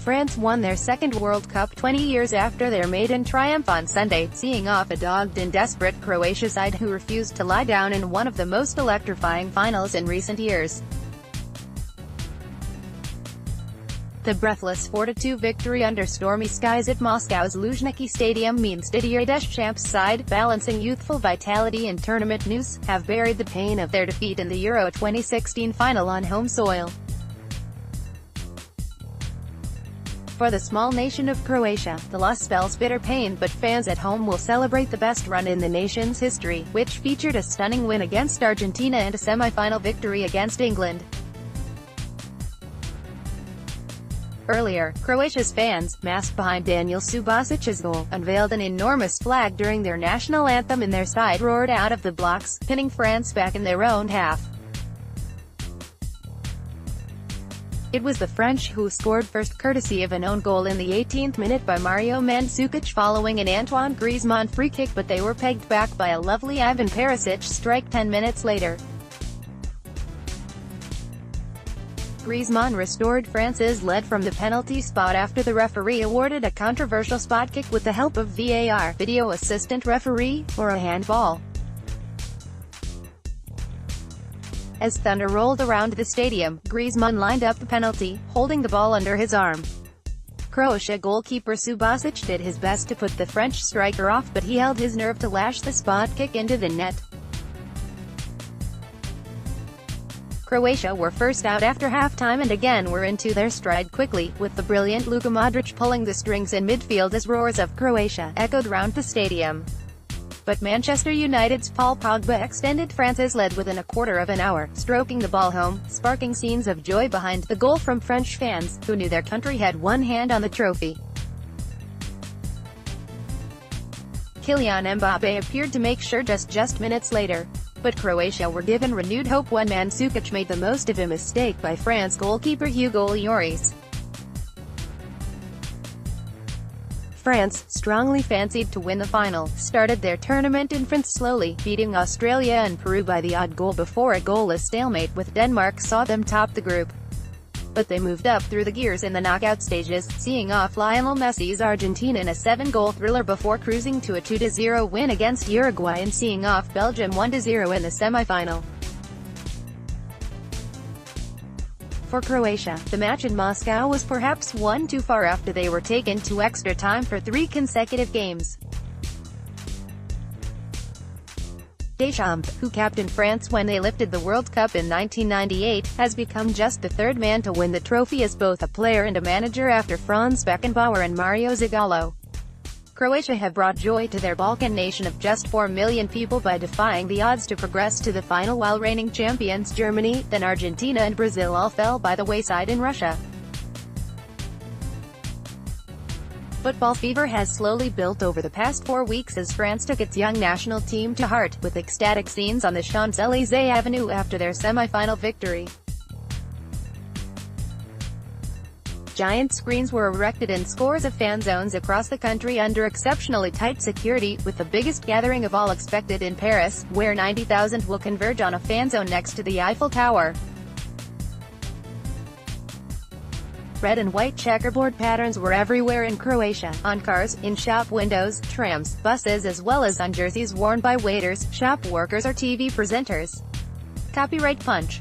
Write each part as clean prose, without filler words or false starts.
France won their second World Cup 20 years after their maiden triumph on Sunday, seeing off a dogged and desperate Croatia side who refused to lie down in one of the most electrifying finals in recent years. The breathless 4-2 victory under stormy skies at Moscow's Luzhniki Stadium means Didier Deshchamps' side, balancing youthful vitality and tournament nous, have buried the pain of their defeat in the Euro 2016 final on home soil. For the small nation of Croatia, the loss spells bitter pain, but fans at home will celebrate the best run in the nation's history, which featured a stunning win against Argentina and a semi-final victory against England. Earlier, Croatia's fans, masked behind Daniel Subasic's goal, unveiled an enormous flag during their national anthem and their side roared out of the blocks, pinning France back in their own half. It was the French who scored first courtesy of an own goal in the 18th minute by Mario Mandzukic following an Antoine Griezmann free kick, but they were pegged back by a lovely Ivan Perisic strike 10 minutes later. Griezmann restored France's lead from the penalty spot after the referee awarded a controversial spot kick with the help of VAR video assistant referee for a handball. As thunder rolled around the stadium, Griezmann lined up the penalty, holding the ball under his arm. Croatia goalkeeper Subasic did his best to put the French striker off, but he held his nerve to lash the spot kick into the net. Croatia were first out after halftime and again were into their stride quickly, with the brilliant Luka Modric pulling the strings in midfield as roars of Croatia echoed round the stadium. But Manchester United's Paul Pogba extended France's lead within a quarter of an hour, stroking the ball home, sparking scenes of joy behind the goal from French fans, who knew their country had one hand on the trophy. Kylian Mbappé appeared to make sure just minutes later. But Croatia were given renewed hope when Mandzukic made the most of a mistake by France goalkeeper Hugo Lloris. France, strongly fancied to win the final, started their tournament in France slowly, beating Australia and Peru by the odd goal before a goalless stalemate with Denmark saw them top the group. But they moved up through the gears in the knockout stages, seeing off Lionel Messi's Argentina in a 7-goal thriller before cruising to a 2-0 win against Uruguay and seeing off Belgium 1-0 in the semi-final. For Croatia, the match in Moscow was perhaps one too far after they were taken to extra time for 3 consecutive games. Deschamps, who captained France when they lifted the World Cup in 1998, has become just the third man to win the trophy as both a player and a manager after Franz Beckenbauer and Mario Zagallo. Croatia have brought joy to their Balkan nation of just 4 million people by defying the odds to progress to the final, while reigning champions Germany, then Argentina and Brazil all fell by the wayside in Russia. Football fever has slowly built over the past 4 weeks as France took its young national team to heart, with ecstatic scenes on the Champs-Élysées Avenue after their semi-final victory. Giant screens were erected in scores of fan zones across the country under exceptionally tight security, with the biggest gathering of all expected in Paris, where 90,000 will converge on a fan zone next to the Eiffel Tower. Red and white checkerboard patterns were everywhere in Croatia, on cars, in shop windows, trams, buses, as well as on jerseys worn by waiters, shop workers or TV presenters. Copyright Punch.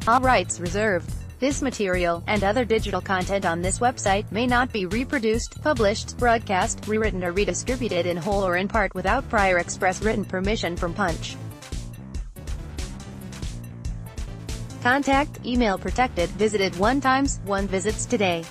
All rights reserved. This material, and other digital content on this website, may not be reproduced, published, broadcast, rewritten or redistributed in whole or in part without prior express written permission from Punch. Contact, email protected, visited 1 times, 1 visits today.